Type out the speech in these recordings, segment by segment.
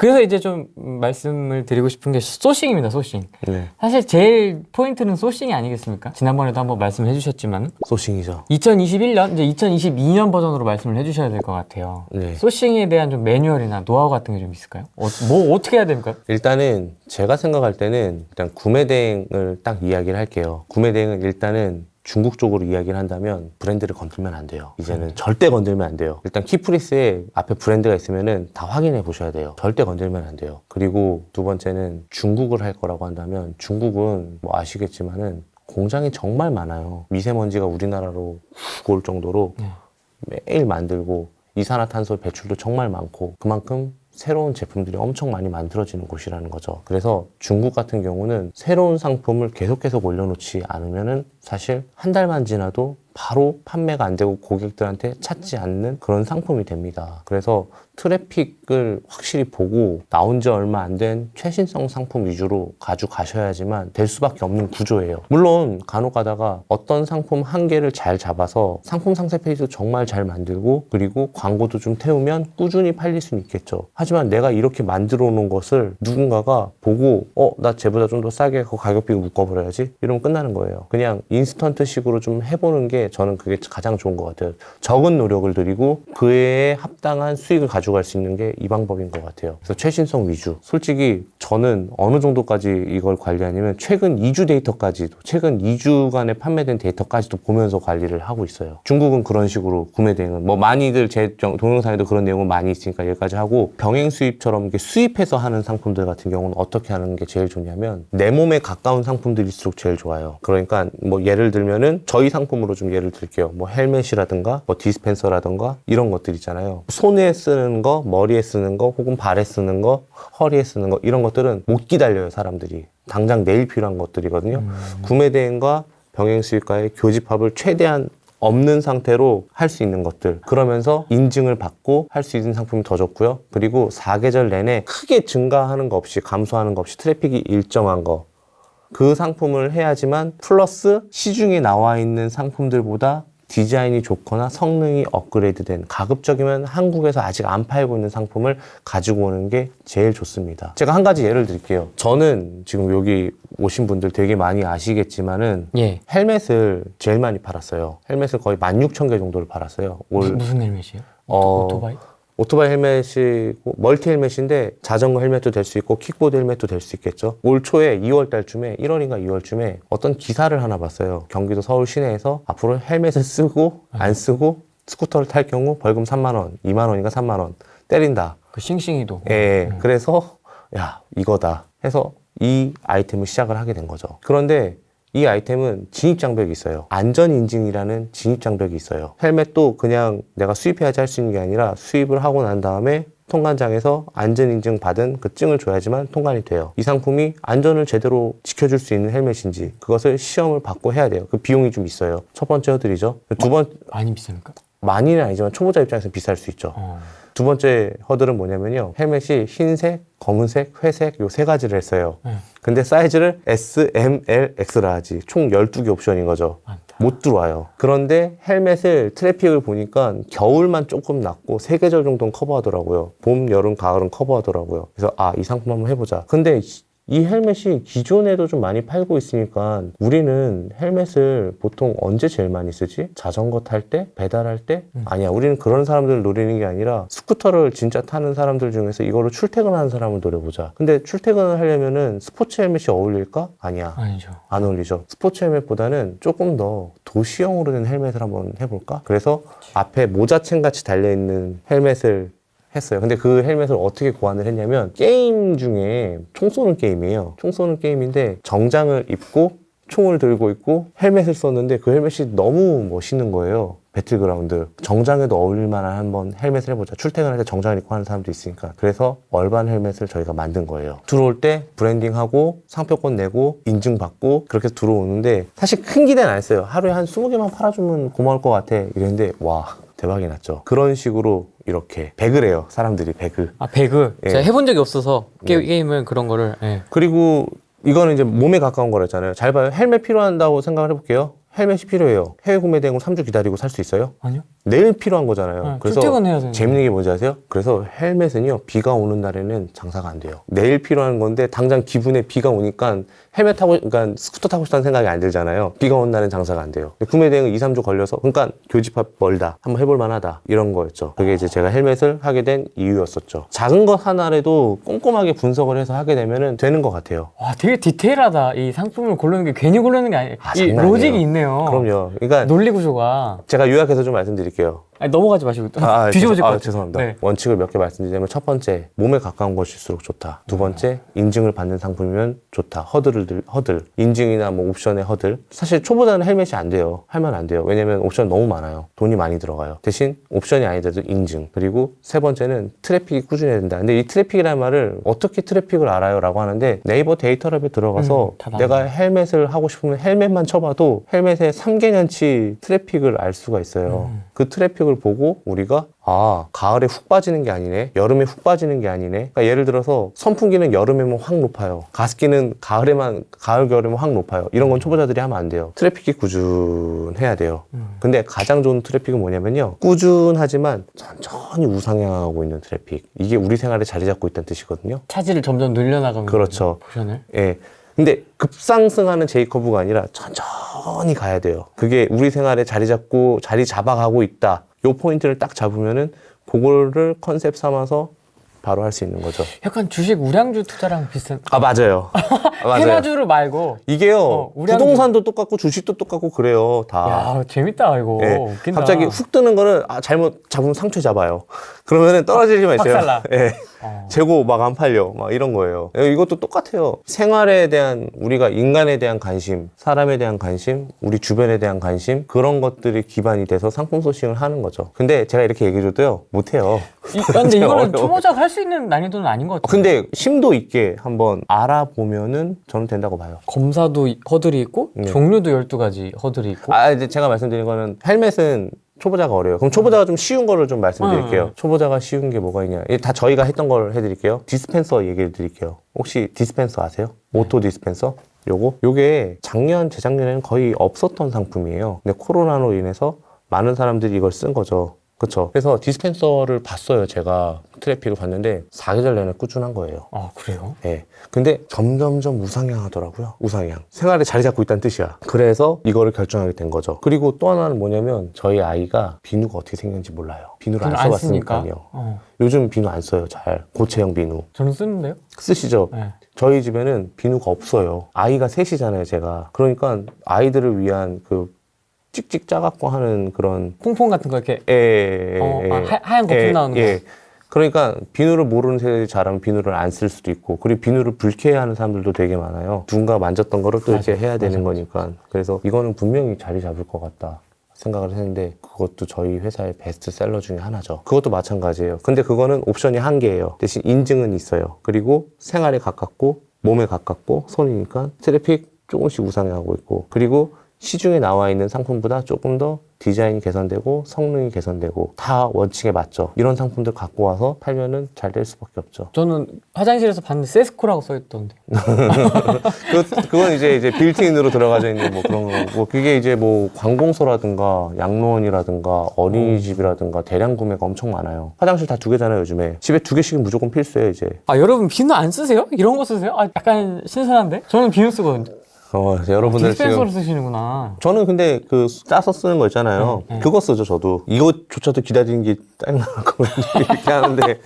그래서 이제 좀 말씀을 드리고 싶은 게 소싱입니다, 소싱. 네. 사실 제일 포인트는 소싱이 아니겠습니까? 지난번에도 한번 말씀을 해주셨지만 소싱이죠. 2021년, 이제 2022년 버전으로 말씀을 해주셔야 될 것 같아요. 네. 소싱에 대한 좀 매뉴얼이나 노하우 같은 게 좀 있을까요? 뭐 어떻게 해야 됩니까? 일단은 제가 생각할 때는 일단 구매 대행을 딱 이야기를 할게요. 구매 대행은 일단은 중국 쪽으로 이야기를 한다면 브랜드를 건들면 안 돼요. 이제는 절대 건들면 안 돼요. 일단 키프리스에 앞에 브랜드가 있으면은 다 확인해 보셔야 돼요. 절대 건들면 안 돼요. 그리고 두 번째는 중국을 할 거라고 한다면 중국은 뭐 아시겠지만은 공장이 정말 많아요. 미세먼지가 우리나라로 훅 올 정도로 매일 만들고 이산화탄소 배출도 정말 많고 그만큼 새로운 제품들이 엄청 많이 만들어지는 곳이라는 거죠. 그래서 중국 같은 경우는 새로운 상품을 계속해서 올려놓지 않으면은 사실 한 달만 지나도 바로 판매가 안 되고 고객들한테 찾지 않는 그런 상품이 됩니다. 그래서 트래픽을 확실히 보고 나온 지 얼마 안 된 최신성 상품 위주로 가져가셔야지만 될 수밖에 없는 구조예요. 물론 간혹 가다가 어떤 상품 한 개를 잘 잡아서 상품 상세 페이지도 정말 잘 만들고 그리고 광고도 좀 태우면 꾸준히 팔릴 수는 있겠죠. 하지만 내가 이렇게 만들어 놓은 것을 누군가가 보고 나 쟤보다 좀 더 싸게 그 가격 비교 묶어버려야지 이러면 끝나는 거예요. 그냥 인스턴트 식으로 좀 해보는 게 저는 그게 가장 좋은 것 같아요. 적은 노력을 들이고 그에 합당한 수익을 가져갈 수 있는 게 이 방법인 것 같아요. 그래서 최신성 위주. 솔직히 저는 어느 정도까지 이걸 관리하냐면 최근 2주 데이터까지도 최근 2주간에 판매된 데이터까지도 보면서 관리를 하고 있어요. 중국은 그런 식으로 구매 대행은 뭐 많이들 제 동영상에도 그런 내용은 많이 있으니까 여기까지 하고 병행 수입처럼 이렇게 수입해서 하는 상품들 같은 경우는 어떻게 하는 게 제일 좋냐면 내 몸에 가까운 상품들일수록 제일 좋아요. 그러니까 뭐 예를 들면은 저희 상품으로 좀 예를 들게요. 뭐 헬멧이라든가 뭐 디스펜서라든가 이런 것들 있잖아요. 손에 쓰는 거, 머리에 쓰는 거, 혹은 발에 쓰는 거, 허리에 쓰는 거 이런 것들은 못 기다려요, 사람들이. 당장 내일 필요한 것들이거든요. 구매 대행과 병행 수입과의 교집합을 최대한 없는 상태로 할 수 있는 것들 그러면서 인증을 받고 할 수 있는 상품이 더 좋고요. 그리고 4계절 내내 크게 증가하는 거 없이 감소하는 거 없이 트래픽이 일정한 거 그 상품을 해야지만 플러스 시중에 나와 있는 상품들보다 디자인이 좋거나 성능이 업그레이드된 가급적이면 한국에서 아직 안 팔고 있는 상품을 가지고 오는 게 제일 좋습니다. 제가 한 가지 예를 드릴게요. 저는 지금 여기 오신 분들 되게 많이 아시겠지만은 헬멧을 제일 많이 팔았어요. 헬멧을 거의 16,000개 정도를 팔았어요. 무슨 헬멧이에요? 오토바이? 오토바이 헬멧이고 멀티 헬멧인데 자전거 헬멧도 될 수 있고 킥보드 헬멧도 될 수 있겠죠. 올 초에 2월 달쯤에 1월인가 2월쯤에 어떤 기사를 하나 봤어요. 경기도 서울 시내에서 앞으로 헬멧을 쓰고 안 쓰고 스쿠터를 탈 경우 벌금 3만 원, 2만 원인가 3만 원 때린다. 그 싱싱이도. 예. 그래서 야 이거다 해서 이 아이템을 시작을 하게 된 거죠. 그런데 이 아이템은 진입장벽이 있어요. 안전인증이라는 진입장벽이 있어요. 헬멧도 그냥 내가 수입해야지 할 수 있는 게 아니라 수입을 하고 난 다음에 통관장에서 안전인증 받은 그 증을 줘야지만 통관이 돼요. 이 상품이 안전을 제대로 지켜줄 수 있는 헬멧인지 그것을 시험을 받고 해야 돼요. 그 비용이 좀 있어요. 첫 번째 허들이죠. 많이 비쌉니까? 많이는 아니지만 초보자 입장에서 비쌀 수 있죠. 두 번째 허들은 뭐냐면요. 헬멧이 흰색, 검은색, 회색 요 세 가지를 했어요. 근데 사이즈를 S, M, L, X라 하지. 총 12개 옵션인 거죠. 많다. 못 들어와요. 그런데 헬멧을 트래픽을 보니까 겨울만 조금 낮고 3계절 정도는 커버하더라고요. 봄, 여름, 가을은 커버하더라고요. 그래서 이 상품 한번 해보자. 근데 이 헬멧이 기존에도 좀 많이 팔고 있으니까 우리는 헬멧을 보통 언제 제일 많이 쓰지? 자전거 탈 때? 배달할 때? 아니야. 우리는 그런 사람들을 노리는 게 아니라 스쿠터를 진짜 타는 사람들 중에서 이거로 출퇴근하는 사람을 노려보자. 근데 출퇴근을 하려면은 스포츠 헬멧이 어울릴까? 아니야. 아니죠. 안 어울리죠. 스포츠 헬멧보다는 조금 더 도시형으로 된 헬멧을 한번 해볼까? 그래서 앞에 모자챙 같이 달려있는 헬멧을 했어요. 근데 그 헬멧을 어떻게 고안을 했냐면 게임 중에 총 쏘는 게임이에요. 총 쏘는 게임인데 정장을 입고 총을 들고 있고 헬멧을 썼는데 그 헬멧이 너무 멋있는 거예요. 배틀그라운드. 정장에도 어울릴 만한 한번 헬멧을 해보자. 출퇴근할 때 정장을 입고 하는 사람도 있으니까. 그래서 얼반 헬멧을 저희가 만든 거예요. 들어올 때 브랜딩하고 상표권 내고 인증받고 그렇게 들어오는데 사실 큰 기대는 안 했어요. 하루에 한 20개만 팔아주면 고마울 것 같아. 이랬는데 와 대박이 났죠. 그런 식으로 이렇게 배그를 해요. 사람들이 배그. 배그? 예. 제가 해본 적이 없어서 게임은 그런 거를. 그리고 이거는 이제 몸에 가까운 거랬잖아요. 잘 봐요. 헬멧 필요한다고 생각을 해볼게요. 헬멧이 필요해요. 해외 구매 대행으로 3주 기다리고 살 수 있어요? 아니요. 내일 필요한 거잖아요. 네, 그래서 출퇴근해야 되는데. 재밌는 게 뭔지 아세요? 그래서 헬멧은요, 비가 오는 날에는 장사가 안 돼요. 내일 필요한 건데 당장 기분에 비가 오니까 헬멧 타고, 그러니까 스쿠터 타고 싶다는 생각이 안 들잖아요. 비가 오는 날은 장사가 안 돼요. 구매 대행은 2, 3주 걸려서, 그러니까 교집합 멀다. 한번 해볼 만하다. 이런 거였죠. 그게 이제 제가 헬멧을 하게 된 이유였었죠. 작은 것 하나라도 꼼꼼하게 분석을 해서 하게 되면은 되는 것 같아요. 와, 되게 디테일하다. 이 상품을 고르는 게 괜히 고르는 게 아니에요. 이 장난 로직이 아니에요. 있네요. 그럼요. 그러니까 논리 구조가. 제가 요약해서 좀 말씀드릴게요. 아니, 넘어가지 마시고 뒤집어질 것 같아요. 죄송합니다. 네. 원칙을 몇 개 말씀드리자면, 첫 번째, 몸에 가까운 것일수록 좋다. 두 번째, 인증을 받는 상품이면 좋다. 허들. 인증이나 뭐 옵션의 허들. 사실 초보자는 헬멧이 안 돼요. 하면 안 돼요. 왜냐면 옵션 너무 많아요. 돈이 많이 들어가요. 대신 옵션이 아니더라도 인증. 그리고 세 번째는 트래픽이 꾸준해야 된다. 근데 이 트래픽이라는 말을 어떻게 트래픽을 알아요? 라고 하는데, 네이버 데이터랩에 들어가서 다 내가 헬멧을 하고 싶으면 헬멧만 쳐봐도 헬멧의 3개년치 트래픽을 알 수가 있어요. 그 트래픽을 보고 우리가 가을에 훅 빠지는 게 아니네, 여름에 훅 빠지는 게 아니네. 그러니까 예를 들어서 선풍기는 여름에만 확 높아요, 가습기는 가을 겨울에만 확 높아요. 이런 건 초보자들이 하면 안 돼요. 트래픽이 꾸준해야 돼요. 근데 가장 좋은 트래픽은 뭐냐면요, 꾸준하지만 천천히 우상향하고 있는 트래픽. 이게 우리 생활에 자리 잡고 있다는 뜻이거든요. 차질을 점점 늘려나가는 그렇죠. 옵션을. 예. 근데 급상승하는 J커브가 아니라 천천히 가야 돼요. 그게 우리 생활에 자리 잡아가고 있다. 요 포인트를 딱 잡으면은 그거를 컨셉 삼아서 바로 할 수 있는 거죠. 약간 주식 우량주 투자랑 비슷한. 맞아요. 맞아요. 테마주를 말고. 이게요, 우량주. 부동산도 똑같고 주식도 똑같고 그래요, 다. 야, 재밌다 이거. 예. 웃긴다. 갑자기 훅 뜨는 거는 잘못 잡으면 상처 잡아요. 그러면은 떨어지지만 있어요. 박살나. 예. 재고 막 안 팔려. 막 이런 거예요. 이것도 똑같아요. 생활에 대한, 우리가 인간에 대한 관심, 사람에 대한 관심, 우리 주변에 대한 관심, 그런 것들이 기반이 돼서 상품 소싱을 하는 거죠. 근데 제가 이렇게 얘기해줘도요, 못해요. 근데 이거는 어려워. 초보자가 할 수 있는 난이도는 아닌 것 같아요. 근데 심도 있게 한번 알아보면은 저는 된다고 봐요. 검사도 허들이 있고 네. 종류도 12가지 허들이 있고. 이제 제가 말씀드린 거는 헬멧은 초보자가 어려워요. 그럼 초보자가 좀 쉬운 거를 좀 말씀드릴게요. 초보자가 쉬운 게 뭐가 있냐. 이게 다 저희가 했던 걸 해드릴게요. 디스펜서 얘기해 드릴게요. 혹시 디스펜서 아세요? 오토 디스펜서? 요게 작년, 재작년에는 거의 없었던 상품이에요. 근데 코로나로 인해서 많은 사람들이 이걸 쓴 거죠. 그렇죠. 그래서 디스펜서를 봤어요. 제가 트래픽을 봤는데 4계절 내내 꾸준한 거예요. 아, 그래요? 예. 근데 점점점 우상향하더라고요. 우상향. 생활에 자리 잡고 있다는 뜻이야. 그래서 이거를 결정하게 된 거죠. 그리고 또 하나는 뭐냐면, 저희 아이가 비누가 어떻게 생겼는지 몰라요. 비누를 안 비누 안 써봤으니까요. 요즘 비누 안 써요. 잘. 고체형 비누. 저는 쓰는데요? 쓰시죠? 네. 저희 집에는 비누가 없어요. 아이가 셋이잖아요, 제가. 그러니까 아이들을 위한 그 찍찍 짜갖고 하는 그런 퐁퐁 같은 거 이렇게 하얀 거품 나오는 거. 그러니까 비누를 모르는 세대들이 잘하면 비누를 안 쓸 수도 있고, 그리고 비누를 불쾌해하는 사람들도 되게 많아요. 누군가 만졌던 거를 또 이렇게 해야 되는 거니까. 그래서 이거는 분명히 자리 잡을 것 같다 생각을 했는데, 그것도 저희 회사의 베스트셀러 중에 하나죠. 그것도 마찬가지예요. 근데 그거는 옵션이 한 개예요. 대신 인증은 있어요. 그리고 생활에 가깝고 몸에 가깝고 손이니까 트래픽 조금씩 우상향하고 있고, 그리고 시중에 나와 있는 상품보다 조금 더 디자인이 개선되고 성능이 개선되고 다 원칙에 맞죠. 이런 상품들 갖고 와서 팔면은 잘 될 수밖에 없죠. 저는 화장실에서 봤는데 세스코라고 써있던데. 그건 이제 빌트인으로 들어가져 있는 뭐 그런 거. 뭐 그게 이제 뭐 관공서라든가 양로원이라든가 어린이집이라든가 대량 구매가 엄청 많아요. 화장실 다 2개잖아요, 요즘에. 집에 2개씩은 무조건 필수예요, 이제. 여러분 비누 안 쓰세요? 이런 거 쓰세요? 약간 신선한데? 저는 비누 쓰거든요. 여러분들 디스펜서를 지금. 쓰시는구나. 저는 근데 그 짜서 쓰는 거 있잖아요. 그거 쓰죠, 저도. 이것조차도 기다리는 게 짜증나고 이렇게 하는데.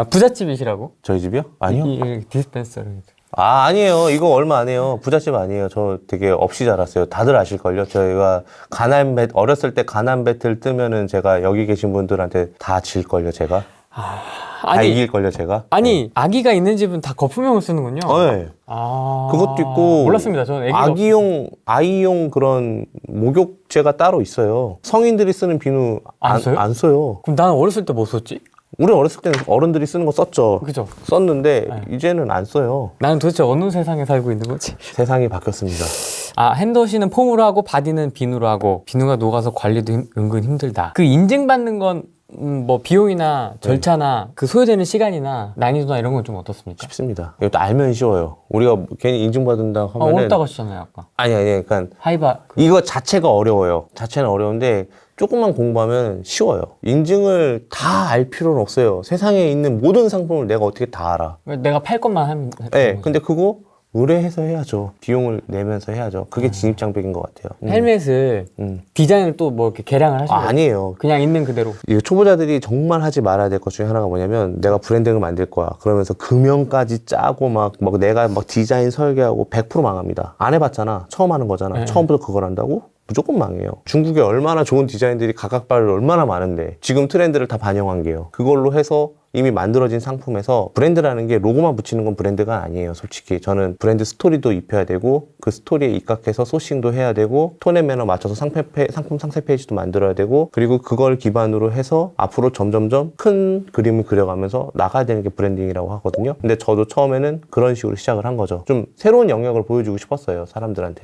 부잣집이시라고? 저희 집이요? 아니요. 이 디스펜서를. 아니에요. 이거 얼마 안 해요. 부잣집 아니에요. 저 되게 없이 자랐어요. 다들 아실걸요? 저희가 어렸을 때 가난 배틀 뜨면은 제가 여기 계신 분들한테 다 질걸요, 제가. 다 이길걸요, 제가. 아니, 아기가 있는 집은 다 거품형을 쓰는군요. 네. 그것도 있고. 몰랐습니다. 저는 애기가 아이용 그런 목욕제가 따로 있어요. 성인들이 쓰는 비누 안 써요? 안 써요. 그럼 나는 어렸을 때 뭐 썼지? 우리 어렸을 때는 어른들이 쓰는 거 썼죠. 그죠? 썼는데 이제는 안 써요. 나는 도대체 어느 세상에 살고 있는 거지? 세상이 바뀌었습니다. 핸드워시는 폼으로 하고 바디는 비누로 하고 비누가 녹아서 관리도 은근 힘들다. 그 인증받는 건 뭐 비용이나 절차나 그 소요되는 시간이나 난이도나 이런 건 좀 어떻습니까? 쉽습니다. 이것도 알면 쉬워요. 우리가 괜히 인증받는다고 아, 하면은 어렵다고 하셨잖아요 아까. 아니 그러니까 하이바 이거 자체가 어려워요. 자체는 어려운데 조금만 공부하면 쉬워요. 인증을 다 알 필요는 없어요. 세상에 있는 모든 상품을 내가 어떻게 다 알아. 내가 팔 것만 하면 네, 근데 그거 의뢰해서 해야죠. 비용을 내면서 해야죠. 그게 진입장벽인 것 같아요. 헬멧을 디자인을 또 뭐 이렇게 개량을 하신 거예요? 아니에요. 그냥 있는 그대로. 이 초보자들이 정말 하지 말아야 될 것 중에 하나가 뭐냐면 내가 브랜딩을 만들 거야. 그러면서 금형까지 짜고 막 내가 막 디자인 설계하고 100% 망합니다. 안 해봤잖아. 처음 하는 거잖아. 네. 처음부터 그걸 한다고? 무조건 망해요. 중국에 얼마나 좋은 디자인들이 각각발을 얼마나 많은데 지금 트렌드를 다 반영한 게요. 그걸로 해서 이미 만들어진 상품에서 브랜드라는 게 로고만 붙이는 건 브랜드가 아니에요. 솔직히 저는 브랜드 스토리도 입혀야 되고 그 스토리에 입각해서 소싱도 해야 되고 톤 앤 매너 맞춰서 상품 상세 페이지도 만들어야 되고 그리고 그걸 기반으로 해서 앞으로 점점점 큰 그림을 그려가면서 나가야 되는 게 브랜딩이라고 하거든요. 근데 저도 처음에는 그런 식으로 시작을 한 거죠. 좀 새로운 영역을 보여주고 싶었어요. 사람들한테.